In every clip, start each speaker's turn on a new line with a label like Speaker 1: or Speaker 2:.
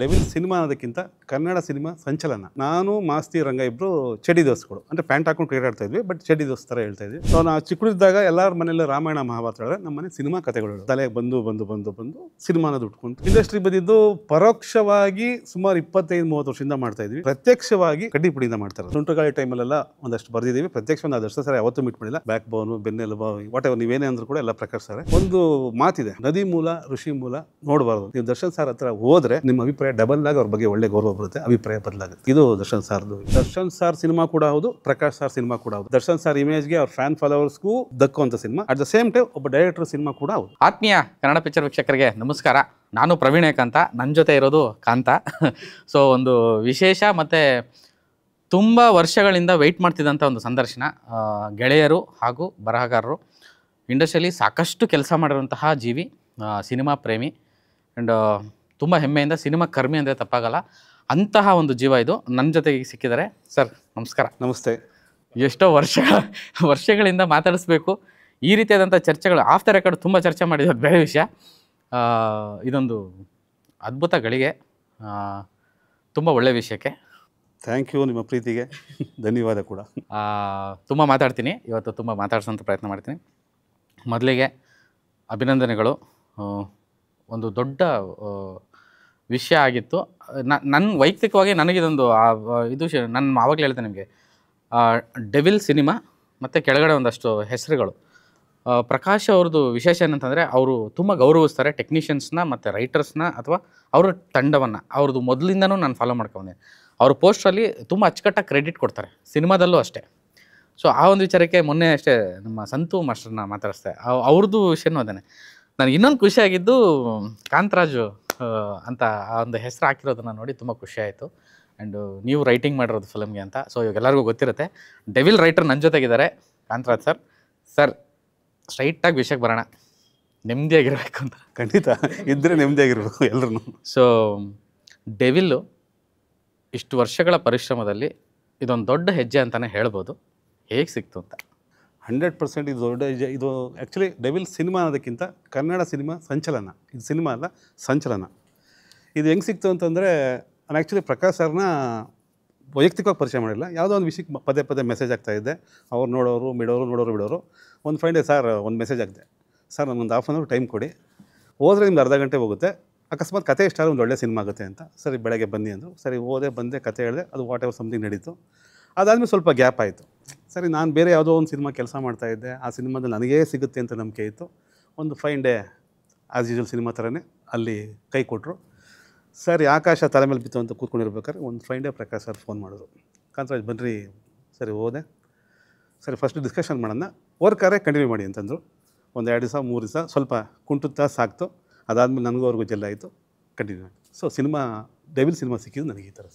Speaker 1: Devil cinema ಅನ್ನೋದಕ್ಕಿಂತ Kannada cinema ಸಂಚಲನ. ನಾನು ಮಾಸ್ತಿ ರಂಗ ಇಬ್ರು ಚಡಿ ದೋಸ್ಗಳು, ಅಂದ್ರೆ ಪ್ಯಾಂಟ್ ಹಾಕೊಂಡು ಕ್ರಿಕೆಟ್ ಆಡ್ತಾ ಇದ್ವಿ, ಬಟ್ ಚಡಿ ದೋಸ್ ತರ ಹೇಳ್ತಾ ಇದ್ವಿ. ಸೊ ನಾವು ಚಿಕ್ಕದಿದ್ದಾಗ ಎಲ್ಲರ ಮನೆಯಲ್ಲ ರಾಮಾಯಣ ಮಹಾಭಾರತ ಹೇಳಿದ್ರೆ ನಮ್ಮ ಮನೆ ಸಿನಿಮಾ ಕಥೆಗಳು ತಲೆಗೆ ಬಂದು ಬಂದು ಬಂದು ಬಂದು ಸಿನಿಮಾ ಅನ್ನೋದು ಉಟ್ಕೊಂಡು ಇಂಡಸ್ಟ್ರಿ ಬಂದಿದ್ದು ಪರೋಕ್ಷವಾಗಿ ಸುಮಾರು 25-30 ವರ್ಷದಿಂದ ಮಾಡ್ತಾ ಇದ್ವಿ. ಪ್ರತ್ಯಕ್ಷವಾಗಿ ಕಡ್ಡಿ ಪುಡಿಯಿಂದ ಮಾಡ್ತಾರೆ. ಸುಂಟುಗಾಳಿ ಟೈಮಲ್ಲೆಲ್ಲ ಒಂದಷ್ಟು ಬರ್ದಿದ್ದೀವಿ. ಪ್ರತ್ಯಕ್ಷ ಅದಷ್ಟು ಸರಿ ಯಾವತ್ತೂ ಮೀಟ್ ಮಾಡಿಲ್ಲ. ಬ್ಯಾಕ್ ಬೋನು, ಬೆನ್ನೆಲುಬು, ವಾಟ್ ಎವರ್ ನೀವೇನೇ ಅಂದ್ರೂ ಕೂಡ ಎಲ್ಲ ಪ್ರಕಾಶ್ ಸರ್. ಒಂದು ಮಾತಿದೆ, ನದಿ ಮೂಲ ಋಷಿ ಮೂಲ ನೋಡಬಾರ್ದು. ನೀವು ದರ್ಶನ್ ಸರ್ ಹತ್ರ ಹೋದ್ರೆ ನಿಮ್ಮ ಅಭಿಪ್ರಾಯ ಡಬಲ್ ಆಗಿ ಅವ್ರ ಬಗ್ಗೆ ಒಳ್ಳೆ ಗೌರವ ಬರುತ್ತೆ, ಅಭಿಪ್ರಾಯ ಬದಲಾಗುತ್ತೆ. ಇದು ದರ್ಶನ್ ಸಾರ್ದು. ದರ್ಶನ್ ಸಾರ್ ಸಿನಿಮಾ ಕೂಡ ಹೌದು, ಪ್ರಕಾಶ್ ಸಾರ್ ಸಿನಿಮಾ ಕೂಡ ಹೌದು. ದರ್ಶನ್ ಸಾರ್ ಇಮೇಜ್ಗೆ ಅವ್ರ ಫ್ಯಾನ್ ಫಾಲೋವರ್ಸ್ಗೂ ದಕ್ಕುವಂತ cinema. At the same time ಒಬ್ಬ ಡೈರೆಕ್ಟರ್ ಸಿನಿಮಾ ಕೂಡ ಹೌದು.
Speaker 2: ಆತ್ಮೀಯ ಕನ್ನಡ ಪಿಕ್ಚರ್ ವೀಕ್ಷಕರಿಗೆ ನಮಸ್ಕಾರ. ನಾನು ಪ್ರವೀಣೇಕ್ ಅಂತ, ನನ್ನ ಜೊತೆ ಇರೋದು ಕಾಂತ. ಸೊ ಒಂದು ವಿಶೇಷ ಮತ್ತು ತುಂಬ ವರ್ಷಗಳಿಂದ ವೆಯ್ಟ್ ಮಾಡ್ತಿದ್ದಂಥ ಒಂದು ಸಂದರ್ಶನ. ಗೆಳೆಯರು ಹಾಗೂ ಬರಹಗಾರರು, ಇಂಡಸ್ಟ್ರಿಯಲ್ಲಿ ಸಾಕಷ್ಟು ಕೆಲಸ ಮಾಡಿರುವಂತಹ ಜೀವಿ, ಸಿನಿಮಾ ಪ್ರೇಮಿ ಆ್ಯಂಡ್ ತುಂಬ ಹೆಮ್ಮೆಯಿಂದ ಸಿನಿಮಾ ಕರ್ಮಿ ಅಂದರೆ ತಪ್ಪಾಗಲ್ಲ, ಅಂತಹ ಒಂದು ಜೀವ ಇದು ನನ್ನ ಜೊತೆಗೆ ಸಿಕ್ಕಿದ್ದಾರೆ. ಸರ್ ನಮಸ್ಕಾರ.
Speaker 1: ನಮಸ್ತೆ.
Speaker 2: ಎಷ್ಟೋ ವರ್ಷಗಳಿಂದ ಮಾತಾಡಿಸ್ಬೇಕು ಈ ರೀತಿಯಾದಂಥ ಚರ್ಚೆಗಳು, ಆಫ್ ದ ರೆಕಾರ್ಡ್ ತುಂಬ ಚರ್ಚೆ ಮಾಡಿದ್ದು, ಅದು ಬೇರೆ ವಿಷಯ. ಇದೊಂದು ಅದ್ಭುತ ಗಳಿಗೆ, ತುಂಬ ಒಳ್ಳೆಯ ವಿಷಯಕ್ಕೆ
Speaker 1: ಥ್ಯಾಂಕ್ ಯು. ನಿಮ್ಮ ಪ್ರೀತಿಗೆ ಧನ್ಯವಾದ ಕೂಡ.
Speaker 2: ತುಂಬ ಮಾತಾಡ್ತೀನಿ ಇವತ್ತು, ತುಂಬ ಮಾತಾಡ್ಸೋಂಥ ಪ್ರಯತ್ನ ಮಾಡ್ತೀನಿ. ಮೊದಲಿಗೆ ಅಭಿನಂದನೆಗಳು. ಒಂದು ದೊಡ್ಡ ವಿಷಯ ಆಗಿತ್ತು. ನನ್ನ ವೈಯಕ್ತಿಕವಾಗಿ ನನಗಿದೊಂದು ಇದು ನಾನು ಆವಾಗಲೇ ಹೇಳ್ತೇನೆ ನಿಮಗೆ, ಡೆವಿಲ್ ಸಿನಿಮಾ ಮತ್ತು ಕೆಳಗಡೆ ಒಂದಷ್ಟು ಹೆಸರುಗಳು. ಪ್ರಕಾಶ್ ಅವ್ರದ್ದು ವಿಶೇಷ ಏನಂತಂದರೆ, ಅವರು ತುಂಬ ಗೌರವಿಸ್ತಾರೆ ಟೆಕ್ನಿಷಿಯನ್ಸ್ನ ಮತ್ತು ರೈಟರ್ಸ್ನ ಅಥವಾ ಅವರ ತಂಡವನ್ನು. ಅವ್ರದ್ದು ಮೊದಲಿಂದನೂ ನಾನು ಫಾಲೋ ಮಾಡ್ಕೊಂಡೆ. ಅವ್ರ ಪೋಸ್ಟ್ರಲ್ಲಿ ತುಂಬ ಅಚ್ಚುಕಟ್ಟಾಗಿ ಕ್ರೆಡಿಟ್ ಕೊಡ್ತಾರೆ, ಸಿನಿಮಾದಲ್ಲೂ ಅಷ್ಟೇ. ಸೊ ಆ ಒಂದು ವಿಚಾರಕ್ಕೆ ಮೊನ್ನೆ ಅಷ್ಟೇ ನಮ್ಮ ಸಂತು ಮಾಸ್ಟರ್ನ ಮಾತಾಡಿಸ್ದೆ, ಅವ್ರದ್ದು ವಿಷಯನೂ ಅದೇನೆ. ನನಗೆ ಇನ್ನೊಂದು ಖುಷಿಯಾಗಿದ್ದು, ಕಾಂತರಾಜು ಅಂತ ಆ ಒಂದು ಹೆಸರು ಹಾಕಿರೋದನ್ನು ನೋಡಿ ತುಂಬ ಖುಷಿಯಾಯಿತು. ಆ್ಯಂಡ್ ನೀವು ರೈಟಿಂಗ್ ಮಾಡಿರೋದು ಫಿಲಮ್ಗೆ ಅಂತ. ಸೊ ಇವಾಗ ಎಲ್ಲರಿಗೂ ಗೊತ್ತಿರುತ್ತೆ, ಡೆವಿಲ್ ರೈಟರ್ ನನ್ನ ಜೊತೆಗಿದ್ದಾರೆ ಕಾಂತರಾಜ್ ಸರ್. ಸರ್ ಸ್ಟ್ರೈಟಾಗಿ ವಿಷಯಕ್ಕೆ ಬರೋಣ, ನೆಮ್ಮದಿಯಾಗಿರಬೇಕು ಅಂತ.
Speaker 1: ಖಂಡಿತ ಇದ್ದರೆ ನೆಮ್ಮದಿಯಾಗಿರ್ಬೇಕು ಎಲ್ಲರೂ.
Speaker 2: ಸೊ ಡೆವಿಲ್ಲು ಇಷ್ಟು ವರ್ಷಗಳ ಪರಿಶ್ರಮದಲ್ಲಿ ಇದೊಂದು ದೊಡ್ಡ ಹೆಜ್ಜೆ ಅಂತಲೇ ಹೇಳ್ಬೋದು. ಹೇಗೆ ಸಿಕ್ತು ಅಂತ?
Speaker 1: 100% ಇದು ದೊಡ್ಡ ಹೆಜ್ಜೆ. ಇದು ಆ್ಯಕ್ಚುಲಿ ಡೆವಿಲ್ ಸಿನಿಮಾ ಅನ್ನೋದಕ್ಕಿಂತ ಕನ್ನಡ ಸಿನಿಮಾ ಸಂಚಲನ. ಇದು ಸಿನಿಮಾ ಅಲ್ಲ, ಸಂಚಲನ. ಇದು ಹೆಂಗೆ ಸಿಕ್ತು ಅಂತಂದರೆ, ನಾನು ಆ್ಯಕ್ಚುಲಿ ಪ್ರಕಾಶ್ ಸರ್ನ ವೈಯಕ್ತಿಕವಾಗಿ ಪರಿಚಯ ಮಾಡಿಲ್ಲ. ಯಾವುದೋ ಒಂದು ವಿಷಯಕ್ಕೆ ಪದೇ ಪದೇ ಮೆಸೇಜ್ ಆಗ್ತಾಯಿದ್ದೆ. ಅವ್ರು ನೋಡೋರು ಬಿಡೋರು. ಒಂದು ಫ್ರೆಂಡೇ, ಸರ್ ಒಂದು ಮೆಸೇಜ್ ಆಗಿದೆ, ಸರ್ ನನಗೊಂದು ಹಾಫ್ ಆನ್ ಅವರ್ ಟೈಮ್ ಕೊಡಿ, ಹೋದರೆ ನಿಮ್ದು ಅರ್ಧ ಗಂಟೆ ಹೋಗುತ್ತೆ, ಅಕಸ್ಮಾತ್ ಕತೆ ಇಷ್ಟ ಒಂದು ಒಳ್ಳೆ ಸಿನಿಮಾ ಆಗುತ್ತೆ ಅಂತ. ಸರಿ ಬೆಳಗ್ಗೆ ಬನ್ನಿ ಅಂದರು. ಸರಿ ಹೋದೆ, ಬಂದೆ, ಕತೆ ಹೇಳಿದೆ, ಅದು ವಾಟ್ ಎವರ್ ಸಮಥಿಂಗ್ ನಡೀತು. ಅದಾದಮೇಲೆ ಸ್ವಲ್ಪ ಗ್ಯಾಪ್ ಆಯಿತು. ಸರಿ ನಾನು ಬೇರೆ ಯಾವುದೋ ಒಂದು ಸಿನಿಮಾ ಕೆಲಸ ಮಾಡ್ತಾಯಿದ್ದೆ, ಆ ಸಿನಿಮಾದಲ್ಲಿ ನನಗೇ ಸಿಗುತ್ತೆ ಅಂತ ನಂಬಿಕೆ ಇತ್ತು. ಒಂದು fine day as usual cinema ಥರನೇ ಅಲ್ಲಿ ಕೈ ಕೊಟ್ಟರು. ಸರಿ ಆಕಾಶ ತಲೆ ಮೇಲೆ ಬಿತ್ತು ಅಂತ ಕೂತ್ಕೊಂಡಿರ್ಬೇಕಾದ್ರೆ ಒಂದು fine day Prakash sir phone ಮಾಡಿದ್ರು, ಕಾಂತರಾಜ್ ಬನ್ನಿರಿ. ಸರಿ ಹೋದೆ. ಸರಿ ಫಸ್ಟ್ ಡಿಸ್ಕಷನ್ ಮಾಡೋಣ, ವರ್ಕಾರೇ ಕಂಟಿನ್ಯೂ ಮಾಡಿ ಅಂತಂದರು. ಒಂದು 2 ದಿವಸ 3 ದಿವಸ ಸ್ವಲ್ಪ ಕುಂಟುತ್ತಾ ಸಾಕ್ತು. ಅದಾದಮೇಲೆ ನನಗೂ ಅವ್ರಿಗೂ ಜೆಲ್ ಆಯಿತು, ಕಂಟಿನ್ಯೂ ಆಯಿತು. ಸೊ ಸಿನಿಮಾ ಡೆವಿಲ್ ಸಿನಿಮಾ ಸಿಕ್ಕಿದ್ದು ನನಗೆ ಈ ಥರ.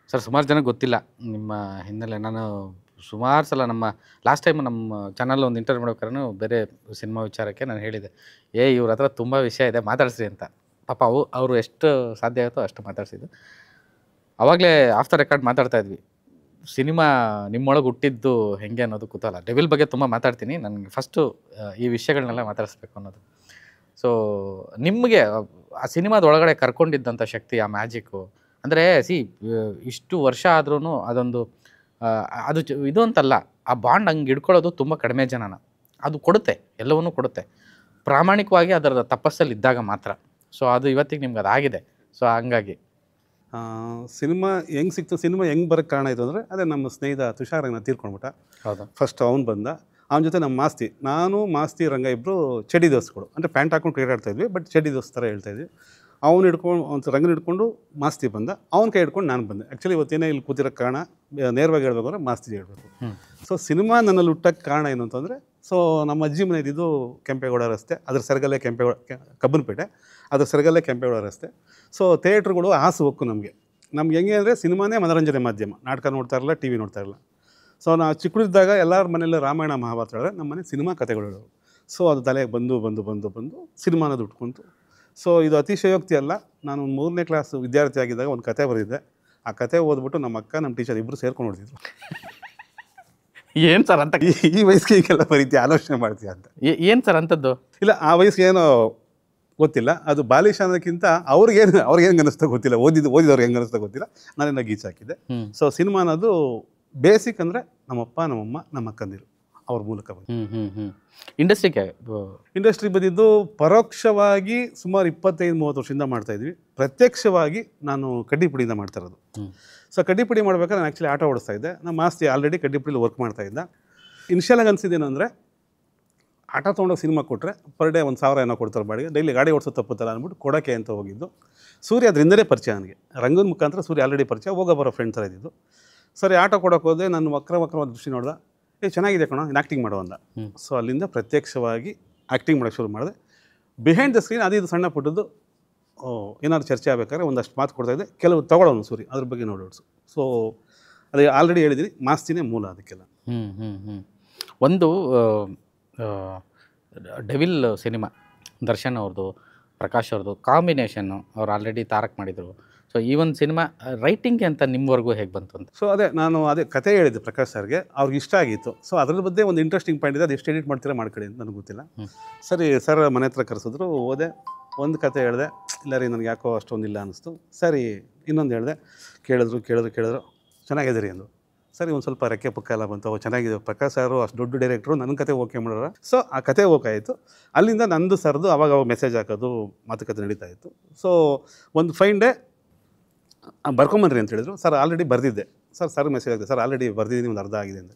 Speaker 2: ಸರ್ ಸುಮಾರು ಜನಕ್ಕೆ ಗೊತ್ತಿಲ್ಲ ನಿಮ್ಮ ಹಿನ್ನೆಲೆ. ನಾನು ಸುಮಾರು ಸಲ ನಮ್ಮ ಲಾಸ್ಟ್ ಟೈಮ್ ನಮ್ಮ ಚಾನಲ್ ಒಂದು ಇಂಟರ್ವ್ಯೂ ಮಾಡ್ಬೇಕಾದ್ರೂ ಬೇರೆ ಸಿನಿಮಾ ವಿಚಾರಕ್ಕೆ ನಾನು ಹೇಳಿದೆ, ಇವ್ರ ಹತ್ರ ತುಂಬ ವಿಷಯ ಇದೆ ಮಾತಾಡಿಸ್ರಿ ಅಂತ. ಪಾಪ ಅವರು ಎಷ್ಟು ಸಾಧ್ಯ ಆಗುತ್ತೋ ಅಷ್ಟು ಮಾತಾಡ್ಸಿದ್ದು. ಆವಾಗಲೇ ಆಫ್ ದ ರೆಕಾರ್ಡ್ ಮಾತಾಡ್ತಾ ಇದ್ವಿ, ಸಿನಿಮಾ ನಿಮ್ಮೊಳಗೆ ಹುಟ್ಟಿದ್ದು ಹೆಂಗೆ ಅನ್ನೋದು ಕುತೂಹಲ. ಡೆವಿಲ್ ಬಗ್ಗೆ ತುಂಬ ಮಾತಾಡ್ತೀನಿ, ನನಗೆ ಫಸ್ಟು ಈ ವಿಷಯಗಳನ್ನೆಲ್ಲ ಮಾತಾಡಿಸ್ಬೇಕು ಅನ್ನೋದು. ಸೊ ನಿಮಗೆ ಆ ಸಿನಿಮಾದ ಒಳಗಡೆ ಕರ್ಕೊಂಡಿದ್ದಂಥ ಶಕ್ತಿ, ಆ ಮ್ಯಾಜಿಕ್ಕು ಅಂದರೆ ಇಷ್ಟು ವರ್ಷ ಆದ್ರೂ ಅದೊಂದು ಅದು ಇದು ಅಂತಲ್ಲ, ಆ ಬಾಂಡ್ ಹಂಗೆ ಹಿಡ್ಕೊಳ್ಳೋದು ತುಂಬ ಕಡಿಮೆ ಜನನ. ಅದು ಕೊಡುತ್ತೆ, ಎಲ್ಲವನ್ನೂ ಕೊಡುತ್ತೆ, ಪ್ರಾಮಾಣಿಕವಾಗಿ ಅದರ ತಪಸ್ಸಲ್ಲಿ ಇದ್ದಾಗ ಮಾತ್ರ. ಸೊ ಅದು ಇವತ್ತಿಗೆ ನಿಮ್ಗೆ ಅದಾಗಿದೆ. ಸೊ ಹಂಗಾಗಿ
Speaker 1: ಸಿನಿಮಾ ಹೆಂಗೆ ಸಿಕ್ತು, ಸಿನಿಮಾ ಹೆಂಗೆ ಬರೋಕ್ಕೆ ಕಾರಣ ಆಯಿತು ಅಂದರೆ, ಅದೇ ನಮ್ಮ ಸ್ನೇಹಿತ ತುಷಾರಂಗ ತೀರ್ಕೊಂಡ್ಬಿಟ್ಟ.
Speaker 2: ಹೌದು.
Speaker 1: ಫಸ್ಟ್ ಅವ್ನು ಬಂದ, ಅವನ ಜೊತೆ ನಮ್ಮ ನಾನು ಮಾಸ್ತಿ ರಂಗ ಇಬ್ಬರು ಚಡಿ ದೋಸ್ಗಳು, ಅಂದರೆ ಪ್ಯಾಂಟ್ ಹಾಕೊಂಡು ಕ್ರಿಕೆಟ್ ಆಡ್ತಾಯಿದ್ವಿ, ಬಟ್ ಚಡಿ ದೋಸ್ ಥರ ಹೇಳ್ತಾಯಿದ್ವಿ. ಅವ್ನು ಹಿಡ್ಕೊಂಡು ಒಂದು ರಂಗನ ಹಿಡ್ಕೊಂಡು ಮಾಸ್ತಿ ಬಂದ, ಅವ್ನ ಕೈ ಹಿಡ್ಕೊಂಡು ನಾನು ಬಂದೆ. ಆ್ಯಕ್ಚುಲಿ ಇವತ್ತೇನೇ ಇಲ್ಲಿ ಕೂತಿರೋ ಕಾರಣ ನೇರವಾಗಿ ಹೇಳ್ಬೇಕಾದ್ರೆ ಮಾಸ್ತಿ ಹೇಳ್ಬೇಕು. ಸೊ ಸಿನಿಮಾ ನನ್ನಲ್ಲಿ ಹುಟ್ಟಕ್ಕೆ ಕಾರಣ ಏನು ಅಂತಂದರೆ, ಸೊ ನಮ್ಮ ಅಜ್ಜಿ ಮನೆ ಇದ್ದಿದ್ದು ಕೆಂಪೇಗೌಡ ರಸ್ತೆ, ಅದ್ರ ಸೆರಗಲ್ಲೇ ಕಬ್ಬನಪೇಟೆ, ಅದ್ರ ಸೆರಗಲ್ಲೇ ಕೆಂಪೇಗೌಡ ರಸ್ತೆ. ಸೊ ಥಿಯೇಟ್ರುಗಳು ಆಸು ಹೊಕ್ಕು ನಮಗೆ ಹೆಂಗೆ ಅಂದರೆ, ಸಿನಿಮಾನೇ ಮನೋರಂಜನೆ ಮಾಧ್ಯಮ, ನಾಟಕ ನೋಡ್ತಾ ಇರಲ್ಲ, ಟಿ ವಿ ನೋಡ್ತಾ ಇರಲ್ಲ. ಸೊ ನಾವು ಚಿಕ್ಕದಿದ್ದಾಗ ಎಲ್ಲರ ಮನೆಯಲ್ಲ ರಾಮಾಯಣ ಮಹಾಭಾರತ ಹೇಳಿದ್ರೆ ನಮ್ಮ ಮನೆ ಸಿನಿಮಾ ಕಥೆಗಳು ಹೇಳೋರು. ಸೊ ಅದು ತಲೆಗೆ ಬಂದು ಬಂದು ಬಂದು ಬಂದು ಸಿನಿಮಾ ಅನ್ನೋದು ಉಟ್ಕೊಂತು. ಸೊ ಇದು ಅತಿಶಯೋಕ್ತಿ ಅಲ್ಲ, ನಾನು 3ನೇ ಕ್ಲಾಸ್ ವಿದ್ಯಾರ್ಥಿ ಆಗಿದ್ದಾಗ ಒಂದು ಕತೆ ಬರೆದಿದ್ದೆ. ಆ ಕತೆ ಓದ್ಬಿಟ್ಟು ನಮ್ಮ ಅಕ್ಕ ನಮ್ಮ ಟೀಚರ್ ಇಬ್ಬರು ಸೇರ್ಕೊಂಡು ಹೊಡೆದಿದ್ರು.
Speaker 2: ಏನು ಸರ್ ಅಂತ,
Speaker 1: ಈ ವಯಸ್ಸಿಗೆ ಈಗೆಲ್ಲ ಬರೀತಿ ಆಲೋಚನೆ ಮಾಡ್ತೀಯ ಅಂತ.
Speaker 2: ಏನು ಸರ್ ಅಂಥದ್ದು?
Speaker 1: ಇಲ್ಲ, ಆ ವಯಸ್ಸಿಗೆ ಏನೋ ಗೊತ್ತಿಲ್ಲ. ಅದು ಬಾಲಿಶ ಅನ್ನೋದಕ್ಕಿಂತ ಅವ್ರಿಗೇನು ಅನ್ನಿಸ್ತಾ ಗೊತ್ತಿಲ್ಲ, ಓದಿದವ್ರಿಗೆ ಹೆಂಗೆ ಅನ್ನಿಸ್ತಾ ಗೊತ್ತಿಲ್ಲ, ನಾನೇನೋ ಗೀಚ್ ಹಾಕಿದ್ದೆ. ಸೊ ಸಿನಿಮಾ ಅನ್ನೋದು ಬೇಸಿಕ್ ಅಂದರೆ ನಮ್ಮಪ್ಪ ನಮ್ಮಮ್ಮ ನಮ್ಮ ಅಕ್ಕಂದಿರು ಅವ್ರ ಮೂಲಕ ಬಂದು ಇಂಡಸ್ಟ್ರಿ ಬಂದಿದ್ದು ಪರೋಕ್ಷವಾಗಿ ಸುಮಾರು 25-30 ವರ್ಷದಿಂದ ಮಾಡ್ತಾಯಿದ್ವಿ. ಪ್ರತ್ಯಕ್ಷವಾಗಿ ನಾನು ಕಡ್ಡಿಪುಡಿಯಿಂದ ಮಾಡ್ತಾ ಇರೋದು. ಸೊ ಕಡ್ಡಿಪುಡಿ ಮಾಡ್ಬೇಕಾದ್ರೆ ನಾನು ಆ್ಯಕ್ಚುಲಿ ಆಟೋ ಓಡಿಸ್ತಾ ಇದ್ದೆ. ನಮ್ಮ ಮಾಸ್ತಿ ಆಲ್ರೆಡಿ ಕಡ್ಡಿಪುಡಿಲಿ ವರ್ಕ್ ಮಾಡ್ತಾ ಇದ್ದ. ಇನಿಷಿಯಲಾಗಿ ಅನಿಸಿದ್ದೇನು ಅಂದರೆ ಆಟೋ ತೊಗೊಂಡೋಗಿ ಸಿನಿಮಾ ಕೊಟ್ಟರೆ ಪರ್ ಡೇ 1,000 ಏನೋ ಕೊಡ್ತಾರೆ ಬಾಡಿಗೆ, ಡೈಲಿ ಗಾಡಿ ಓಡಿಸೋ ತಪ್ಪುತ್ತಲ್ಲ ಅಂದ್ಬಿಟ್ಟು ಕೊಡೋಕ್ಕೆ ಅಂತ ಹೋಗಿದ್ದು. ಸೂರ್ಯ ಅದರಿಂದಲೇ ಪರಿಚಯ ನನಗೆ, ರಂಗದ ಮುಖಾಂತರ ಸೂರ್ಯ ಆಲ್ರೆಡಿ ಪರಿಚಯ, ಬರೋ ಫ್ರೆಂಡ್ ಥರ ಇದ್ದಿದ್ದು. ಸರಿ ಆಟೋ ಕೊಡೋಕೆ ಹೋದೆ, ನಾನು ವಕ್ರವಾದ ದೃಷ್ಟಿ ನೋಡ್ದೆ, ಚೆನ್ನಾಗಿದೆ ಕಣೋ ಇನ್ನು ಆ್ಯಕ್ಟಿಂಗ್ ಮಾಡೋ ಅಂದ. ಸೊ ಅಲ್ಲಿಂದ ಪ್ರತ್ಯಕ್ಷವಾಗಿ ಆ್ಯಕ್ಟಿಂಗ್ ಮಾಡೋಕ್ಕೆ ಶುರು ಮಾಡಿದೆ. ಬಿಹೈಂಡ್ ದ ಸ್ಕ್ರೀನ್ ಅದು ಇದು ಸಣ್ಣ ಪುಟ್ಟದ್ದು ಏನಾದ್ರು ಚರ್ಚೆ ಆಗಬೇಕಾದ್ರೆ ಒಂದಷ್ಟು ಮಾತು ಕೊಡ್ತಾಯಿದ್ದೆ, ಕೆಲವು ತಗೊಳ್ಳೋನು ಸೂರ್ಯ ಅದ್ರ ಬಗ್ಗೆ ನೋಡೋಡ್ಸು. ಸೊ ಅದೇ ಆಲ್ರೆಡಿ ಹೇಳಿದ್ದೀನಿ, ಮಾಸ್ತಿನೇ ಮೂಲ ಅದಕ್ಕೆಲ್ಲ.
Speaker 2: ಒಂದು ಡೆವಿಲ್ ಸಿನಿಮಾ ದರ್ಶನ್ ಅವ್ರದ್ದು ಪ್ರಕಾಶ್ ಅವ್ರದ್ದು ಕಾಂಬಿನೇಷನ್ನು ಅವ್ರು ಆಲ್ರೆಡಿ ತಾರಕ್ ಮಾಡಿದರು. ಸೊ ಈ ಒಂದು ಸಿನಿಮಾ ರೈಟಿಂಗ್ಗೆ ಅಂತ ನಿಮ್ಮವರೆಗೂ ಹೇಗೆ ಬಂತು ಅಂತ?
Speaker 1: ಸೊ ಅದೇ ಕತೆ ಹೇಳಿದ್ದೆ ಪ್ರಕಾಶ್ ಸರ್ಗೆ, ಅವ್ರಿಗೆ ಇಷ್ಟ ಆಗಿತ್ತು. ಸೊ ಅದ್ರ ಬಗ್ಗೆ ಒಂದು ಇಂಟ್ರೆಸ್ಟಿಂಗ್ ಪಾಯಿಂಟ್ ಇದೆ, ಅದು ಎಷ್ಟು ಎಡಿಟ್ ಮಾಡ್ತೀರಾ ಮಾಡ್ಕೊಳ್ಳಿ ಅಂತ ನನಗೆ ಗೊತ್ತಿಲ್ಲ. ಸರಿ ಸರ್ ಮನೆ ಹತ್ರ ಕರೆಸಿದ್ರು, ಓದೆ, ಒಂದು ಕತೆ ಹೇಳಿದೆ, ಇಲ್ಲ ರೀ ನನಗೆ ಯಾಕೋ ಅಷ್ಟೊಂದಿಲ್ಲ ಅನ್ನಿಸ್ತು. ಸರಿ ಇನ್ನೊಂದು ಹೇಳಿದೆ, ಕೇಳಿದ್ರು ಚೆನ್ನಾಗಿದೆ ರೀ ಅಂದರು. ಸರಿ ಒಂದು ಸ್ವಲ್ಪ ರೆಕ್ಕೆ ಪಕ್ಕ ಎಲ್ಲ ಬಂತು, ಚೆನ್ನಾಗಿದೆ ಪ್ರಕಾಶ್ ಸಾರು ಅಷ್ಟು ದೊಡ್ಡ ಡೈರೆಕ್ಟ್ರು, ನನ್ನ ಕತೆ ಓಕೆ ಮಾಡೋರು. ಸೊ ಆ ಕತೆ ಓಕೆ ಆಯಿತು. ಅಲ್ಲಿಂದ ನಂದು ಸರ್ದು ಅವಾಗ ಮೆಸೇಜ್ ಹಾಕೋದು ಮಾತುಕತೆ ನಡೀತಾ ಇತ್ತು. ಸೊ ಒಂದು ಫೈನ್ ಡೇ ಬರ್ಕೊಂಬನ್ರಿ ಅಂತ ಹೇಳಿದ್ರು. ಸರ್ ಆಲ್ರೆಡಿ ಬರೆದಿದ್ದೆ, ಸರ್ ಮೆಸೇಜ್ ಆಗಿದೆ, ಸರ್ ಆಲ್ರೆಡಿ ಬರ್ದಿದ್ದೀನಿ, ಒಂದು ಅರ್ಧ ಆಗಿದೆ ಅಂತ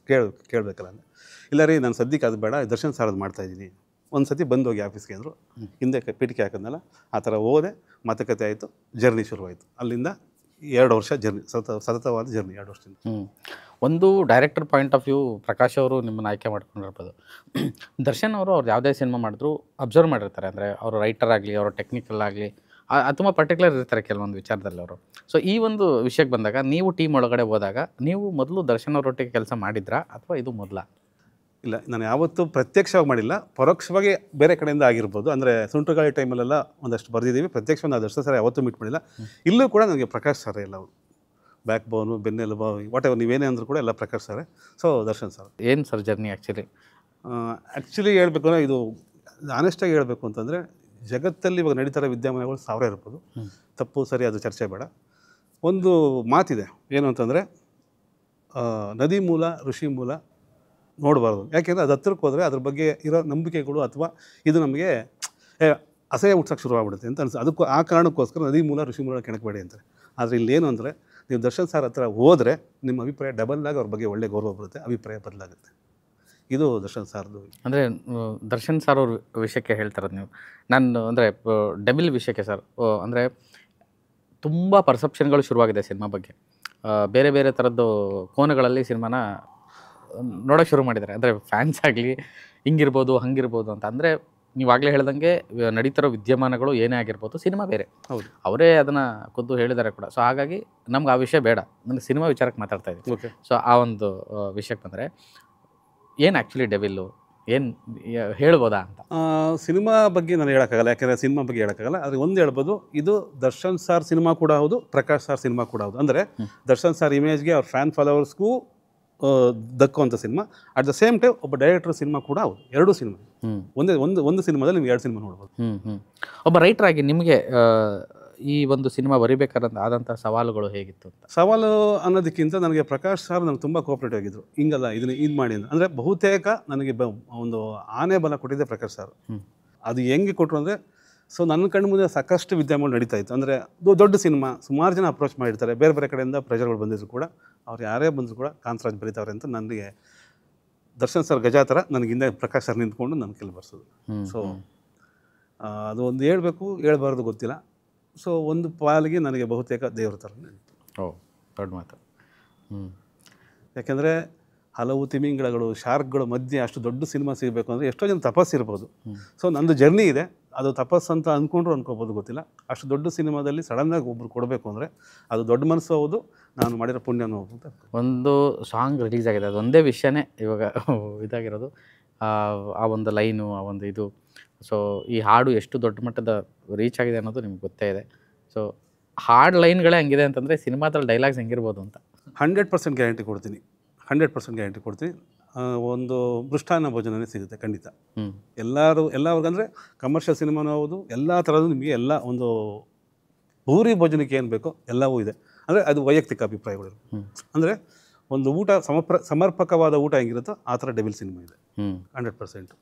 Speaker 1: ಕೇಳಬೇಕಲ್ಲ ಅಂದರೆ, ಇಲ್ಲ ರೀ ನಾನು ಸದ್ಯಕ್ಕೆ ಅದು ಬೇಡ, ದರ್ಶನ್ ಸಾರದು ಮಾಡ್ತಾಯಿದ್ದೀನಿ, ಒಂದು ಸತಿ ಬಂದೋಗಿ ಆಫೀಸ್ಗೆ ಅಂದರು. ಹಿಂದೆ ಪೀಠಿಕೆ ಹಾಕಿದ್ನಲ್ಲ ಆ ಥರ ಹೋದೆ, ಮಾತುಕತೆ ಆಯಿತು, ಜರ್ನಿ ಶುರುವಾಯಿತು. ಅಲ್ಲಿಂದ 2 ವರ್ಷ ಜರ್ನಿ, ಸತತವಾದ ಜರ್ನಿ 2 ವರ್ಷದಿಂದ.
Speaker 2: ಒಂದು director point of view Prakash ಅವರು ನಿಮ್ಮನ್ನು ಆಯ್ಕೆ ಮಾಡ್ಕೊಂಡಿರ್ಬೋದು. ದರ್ಶನ್ ಅವರು ಅವ್ರು ಯಾವುದೇ ಸಿನಿಮಾ ಮಾಡಿದ್ರು ಅಬ್ಸರ್ವ್ ಮಾಡಿರ್ತಾರೆ, ಅಂದರೆ ಅವರು ರೈಟರ್ ಆಗಲಿ, ಅವರು ಟೆಕ್ನಿಕಲ್ ಆಗಲಿ ತುಂಬ ಪರ್ಟಿಕ್ಯುಲರ್ ಇರ್ತಾರೆ ಕೆಲವೊಂದು ವಿಚಾರದಲ್ಲಿ ಅವರು. ಸೊ ಈ ಒಂದು ವಿಷಯಕ್ಕೆ ಬಂದಾಗ ನೀವು ಟೀಮ್ ಒಳಗಡೆ ಹೋದಾಗ ನೀವು ಮೊದಲು ದರ್ಶನ್ ಅವರೊಟ್ಟಿಗೆ ಕೆಲಸ ಮಾಡಿದ್ರಾ ಅಥವಾ ಇದು ಮೊದಲ?
Speaker 1: ಇಲ್ಲ, ನಾನು ಯಾವತ್ತೂ ಪ್ರತ್ಯಕ್ಷವಾಗಿ ಮಾಡಿಲ್ಲ, ಪರೋಕ್ಷವಾಗಿ ಬೇರೆ ಕಡೆಯಿಂದ ಆಗಿರ್ಬೋದು. ಅಂದರೆ ಸುಂಟುಗಾಳಿ ಟೈಮಲ್ಲೆಲ್ಲ ಒಂದಷ್ಟು ಬರೆದಿದ್ದೀವಿ, ಪ್ರತ್ಯಕ್ಷವಾಗಿ ನಾನು ದರ್ಶನ್ ಸರ್ ಯಾವತ್ತೂ ಮೀಟ್ ಮಾಡಿಲ್ಲ. ಇಲ್ಲೂ ಕೂಡ ನನಗೆ ಪ್ರಕಾಶ್ ಸರ್ ಎಲ್ಲ ಅವರು ಬ್ಯಾಕ್ ಬೋನು, ಬೆನ್ನೆಲುಬು, ವಾಟ್ ಎವರ್ ನೀವೇನೇ ಅಂದರೂ ಕೂಡ ಎಲ್ಲ Prakash sir. So Darshan sir
Speaker 2: ಏನು ಸರ್ ಜರ್ನಿ
Speaker 1: ಆ್ಯಕ್ಚುಲಿ ಹೇಳ್ಬೇಕು ಅಂದರೆ, ಇದು ಆನೆಸ್ಟಾಗಿ ಹೇಳಬೇಕು ಅಂತಂದರೆ, ಜಗತ್ತಲ್ಲಿ ಇವಾಗ ನಡೀತಾರೆ ವಿದ್ಯಮಾನಗಳು 1000 ಇರ್ಬೋದು, ತಪ್ಪು ಸರಿ ಅದು ಚರ್ಚೆ ಬೇಡ. ಒಂದು ಮಾತಿದೆ, ಏನು ಅಂತಂದರೆ ನದಿ ಮೂಲ ಋಷಿ ಮೂಲ ನೋಡಬಾರ್ದು. ಯಾಕೆಂದರೆ ಅದು ಹತ್ರಕ್ಕೆ ಹೋದರೆ ಅದ್ರ ಬಗ್ಗೆ ಇರೋ ನಂಬಿಕೆಗಳು ಅಥವಾ ಇದು ನಮಗೆ ಅಸಹ್ಯ ಹುಡ್ಸೋಕ್ಕೆ ಶುರುವಾಗ್ಬಿಡುತ್ತೆ ಅಂತ ಅದಕ್ಕೂ ಆ ಕಾರಣಕ್ಕೋಸ್ಕರ ನದಿ ಮೂಲ ಋಷಿ ಮೂಲ ಕೆಣಕಬೇಡಿ ಅಂತಾರೆ. ಆದರೆ ಇಲ್ಲೇನು ಅಂದರೆ, ನೀವು ದರ್ಶನ್ ಸಾರ್ ಹತ್ರ ಹೋದರೆ ನಿಮ್ಮ ಅಭಿಪ್ರಾಯ ಡಬಲ್ಲಾಗಿ ಅವ್ರ ಬಗ್ಗೆ ಒಳ್ಳೆ ಗೌರವ ಬರುತ್ತೆ, ಅಭಿಪ್ರಾಯ ಬದಲಾಗುತ್ತೆ. ಇದು ದರ್ಶನ್ ಸಾರ್ದು.
Speaker 2: ಅಂದರೆ ದರ್ಶನ್ ಸಾರ್ ಅವ್ರ ವಿಷಯಕ್ಕೆ ಹೇಳ್ತಾರದು ನೀವು. ನಾನು ಅಂದರೆ ಡೆವಿಲ್ ವಿಷಯಕ್ಕೆ ಸರ್, ಅಂದರೆ ತುಂಬ ಪರ್ಸೆಪ್ಷನ್ಗಳು ಶುರುವಾಗಿದೆ ಸಿನಿಮಾ ಬಗ್ಗೆ. ಬೇರೆ ಬೇರೆ ಥರದ್ದು ಕೋನಗಳಲ್ಲಿ ಸಿನಿಮಾನ ನೋಡೋಕ್ಕೆ ಶುರು ಮಾಡಿದ್ದಾರೆ. ಅಂದರೆ ಫ್ಯಾನ್ಸ್ ಆಗಲಿ ಹಿಂಗಿರ್ಬೋದು ಹಂಗಿರ್ಬೋದು ಅಂತ. ಅಂದರೆ ನೀವಾಗಲೇ ಹೇಳ್ದಂಗೆ ನಡೀತಿರೋ ವಿದ್ಯಮಾನಗಳು ಏನೇ ಆಗಿರ್ಬೋದು, ಸಿನಿಮಾ ಬೇರೆ.
Speaker 1: ಹೌದು,
Speaker 2: ಅವರೇ ಅದನ್ನು ಖುದ್ದು ಹೇಳಿದ್ದಾರೆ ಕೂಡ. ಸೊ ಹಾಗಾಗಿ ನಮ್ಗೆ ಆ ವಿಷಯ ಬೇಡ, ನನಗೆ ಸಿನಿಮಾ ವಿಚಾರಕ್ಕೆ ಮಾತಾಡ್ತಾ ಇದ್ದೀವಿ.
Speaker 1: ಓಕೆ.
Speaker 2: ಸೊ ಆ ಒಂದು ವಿಷಯಕ್ಕೆ ಬಂದರೆ ಏನು ಆ್ಯಕ್ಚುಲಿ ಡೆವಿಲ್ಲು ಏನು ಹೇಳ್ಬೋದಾ ಅಂತ?
Speaker 1: ಸಿನಿಮಾ ಬಗ್ಗೆ ನಾನು ಹೇಳೋಕ್ಕಾಗಲ್ಲ, ಯಾಕೆಂದರೆ ಸಿನಿಮಾ ಬಗ್ಗೆ ಹೇಳೋಕ್ಕಾಗಲ್ಲ. ಆದರೆ ಒಂದು ಹೇಳ್ಬೋದು, ಇದು ದರ್ಶನ್ ಸಾರ್ ಸಿನಿಮಾ ಕೂಡ ಹೌದು, ಪ್ರಕಾಶ್ ಸಾರ್ ಸಿನಿಮಾ ಕೂಡ ಹೌದು. ಅಂದರೆ ದರ್ಶನ್ ಸಾರ್ ಇಮೇಜ್ಗೆ ಅವ್ರ ಫ್ಯಾನ್ ಫಾಲೋವರ್ಸ್ಗೂ ದಕ್ಕುವಂಥ cinema, at the same time ಒಬ್ಬ ಡೈರೆಕ್ಟರ್ ಸಿನಿಮಾ ಕೂಡ ಹೌದು. 2 ಸಿನಿಮಾ ಒಂದು ಸಿನಿಮಾದಲ್ಲಿ ನೀವು 2 ಸಿನಿಮಾ ನೋಡ್ಬೋದು.
Speaker 2: ಒಬ್ಬ ರೈಟರ್ ಆಗಿ ನಿಮಗೆ ಈ ಒಂದು ಸಿನಿಮಾ ಬರಿಬೇಕಾದಂಥ ಸವಾಲುಗಳು ಹೇಗಿತ್ತು ಅಂತ?
Speaker 1: ಸವಾಲು ಅನ್ನೋದಕ್ಕಿಂತ ನನಗೆ ಪ್ರಕಾಶ್ ಸಾರ್ ನನಗೆ ತುಂಬ ಕೋಆಪ್ರೇಟಿವ್ ಆಗಿದ್ದರು. ಹಿಂಗಲ್ಲ ಇದನ್ನು ಇದು ಮಾಡಿ ಅಂತ. ಅಂದರೆ ಬಹುತೇಕ ನನಗೆ ಒಂದು ಆನೆ ಬಲ ಕೊಟ್ಟಿದ್ದೆ ಪ್ರಕಾಶ್ ಸಾರ್. ಅದು ಹೆಂಗೆ ಕೊಟ್ಟರು ಅಂದರೆ, ಸೊ ನನ್ನ ಕಣ್ಣು ಮುಂದೆ ಸಾಕಷ್ಟು ವಿದ್ಯಮಾನ ನಡೀತಾ ಇತ್ತು. ಅಂದರೆ ದೊಡ್ಡ ಸಿನಿಮಾ, ಸುಮಾರು ಜನ ಅಪ್ರೋಚ್ ಮಾಡಿರ್ತಾರೆ, ಬೇರೆ ಬೇರೆ ಕಡೆಯಿಂದ ಪ್ರೆಷರ್ಗಳು ಬಂದಿದ್ರು ಕೂಡ, ಅವ್ರು ಯಾರೇ ಬಂದರೂ ಕೂಡ ಕಾಂತರಾಜ್ ಬರೀತಾವ್ರೆ ಅಂತ ನನಗೆ ದರ್ಶನ್ ಸರ್ ಗಜಾ ಥರ ನನಗೆ ಹಿಂದೆ ಪ್ರಕಾಶ್ ಸರ್ ನಿಂತ್ಕೊಂಡು ನನ್ನ ಕೈಲಿ ಬರ್ಸೋದು. ಸೊ ಅದು ಒಂದು ಹೇಳ್ಬಾರ್ದು ಗೊತ್ತಿಲ್ಲ. ಸೊ ಒಂದು ಪಾಲಿಗೆ ನನಗೆ ಬಹುತೇಕ ದೇವ್ರ ಥರ ನೆನಪು.
Speaker 2: ದೊಡ್ಡ ಮಾತು.
Speaker 1: ಯಾಕೆಂದರೆ ಹಲವು ತಿಮಿಂಗಳಗಳು, ಶಾರ್ಕ್ಗಳು ಮಧ್ಯೆ ಅಷ್ಟು ದೊಡ್ಡ ಸಿನಿಮಾ ಸಿಗಬೇಕು ಅಂದರೆ ಎಷ್ಟೋ ಜನ ತಪಸ್ಸಿರ್ಬೋದು. ಸೊ ನಂದು ಜರ್ನಿ ಇದೆ, ಅದು ತಪಸ್ಸು ಅಂತ ಅಂದ್ಕೊಂಡ್ರು ಅನ್ಕೋಬೋದು, ಗೊತ್ತಿಲ್ಲ. ಅಷ್ಟು ದೊಡ್ಡ ಸಿನಿಮಾದಲ್ಲಿ ಸಡನ್ನಾಗಿ ಒಬ್ರು ಕೊಡಬೇಕು ಅಂದರೆ ಅದು ದೊಡ್ಡ ಮನಸ್ಸು ಹೌದು, ನಾನು ಮಾಡಿರೋ ಪುಣ್ಯನೂ ಹೌದು ಅಂತ.
Speaker 2: ಒಂದು ಸಾಂಗ್ ರಿಲೀಸ್ ಆಗಿದೆ, ಅದೊಂದೇ ವಿಷಯನೇ ಇವಾಗ ಇದಾಗಿರೋದು, ಆ ಒಂದು ಲೈನು, ಆ ಒಂದು ಇದು. ಸೊ ಈ ಹಾಡು ಎಷ್ಟು ದೊಡ್ಡ ಮಟ್ಟದ ರೀಚ್ ಆಗಿದೆ ಅನ್ನೋದು ನಿಮ್ಗೆ ಗೊತ್ತೇ ಇದೆ. ಸೊ ಹಾಡು ಲೈನ್ಗಳೇ ಹಂಗಿದೆ ಅಂತಂದರೆ ಸಿನಿಮಾದಲ್ಲಿ ಡೈಲಾಗ್ಸ್ ಹೆಂಗಿರ್ಬೋದು ಅಂತ
Speaker 1: 100% ಗ್ಯಾರಂಟಿ ಕೊಡ್ತೀನಿ. 100% ಗ್ಯಾರಂಟಿ ಕೊಡ್ತೀನಿ. ಒಂದು ಮೃಷ್ಟಾನ್ನ ಭೋಜನನೇ ಸಿಗುತ್ತೆ ಖಂಡಿತ.
Speaker 2: ಹ್ಮ್.
Speaker 1: ಎಲ್ಲರಿಗಂದರೆ ಕಮರ್ಷಿಯಲ್ ಸಿನಿಮಾನೂ ಹೌದು, ಎಲ್ಲ ಥರದ್ದು ನಿಮಗೆ ಎಲ್ಲ ಒಂದು ಭೂರಿ ಭೋಜನಕ್ಕೆ ಏನು ಬೇಕೋ ಎಲ್ಲವೂ ಇದೆ. ಅಂದರೆ ಅದು ವೈಯಕ್ತಿಕ ಅಭಿಪ್ರಾಯಗಳು. ಅಂದರೆ ಒಂದು ಊಟ ಸಮರ್ಪಕವಾದ ಊಟ ಹೆಂಗಿರುತ್ತೋ ಆ ಥರ ಡೆವಿಲ್ ಸಿನಿಮಾ ಇದೆ 100%.